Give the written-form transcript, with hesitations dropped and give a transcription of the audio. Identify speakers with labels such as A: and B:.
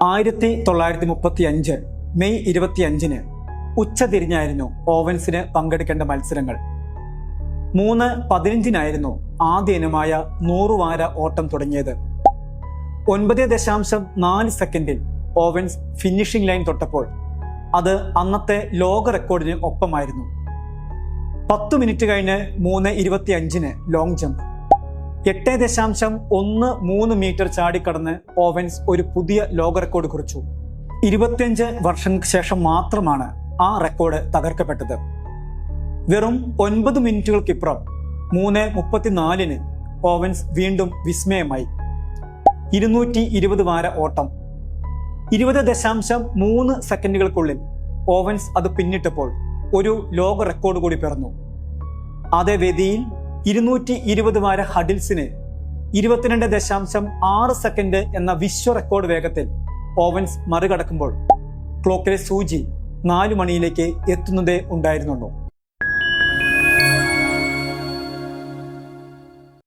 A: 1935 May 25 ഉച്ചതിരിഞ്ഞായിരുന്നു ഓവൻസിന് പങ്കെടുക്കേണ്ട മത്സരങ്ങൾ. 3:15 ആദ്യ ഇനമായ 100 വാര ഓട്ടം തുടങ്ങിയത്. 9.4 സെക്കൻഡിൽ ഓവൻസ് ഫിനിഷിംഗ് ലൈൻ തൊട്ടപ്പോൾ അത് അന്നത്തെ ലോക റെക്കോർഡിന് ഒപ്പമായിരുന്നു. 10 മിനിറ്റ് കഴിഞ്ഞ് 3:25 ലോങ് ജമ്പ്. 8.13 മീറ്റർ ചാടിക്കടന്ന് ഓവൻസ് ഒരു പുതിയ ലോക റെക്കോർഡ് കുറിച്ചു. 25 വർഷങ്ങൾക്ക് ശേഷം മാത്രമാണ് ആ റെക്കോർഡ് തകർക്കപ്പെട്ടത്. വെറും 9 മിനിറ്റുകൾക്കിപ്പുറം 3:34 ഓവൻസ് വീണ്ടും വിസ്മയമായി. 220 വാര ഓട്ടം. 20.3 സെക്കൻഡുകൾക്കുള്ളിൽ ഓവൻസ് അത് പിന്നിട്ടപ്പോൾ ഒരു ലോക റെക്കോർഡ് കൂടി പിറന്നു. അതേ വേദിയിൽ 220 വാര ഹഡിൽസിന് 22.6 സെക്കൻഡ് എന്ന വിശ്വ റെക്കോർഡ് വേഗത്തിൽ ഓവൻസ് മറികടക്കുമ്പോൾ ക്ലോക്കിലെ സൂചി 4 മണിയിലേക്ക് എത്തുന്നതേ ഉണ്ടായിരുന്നുള്ളൂ.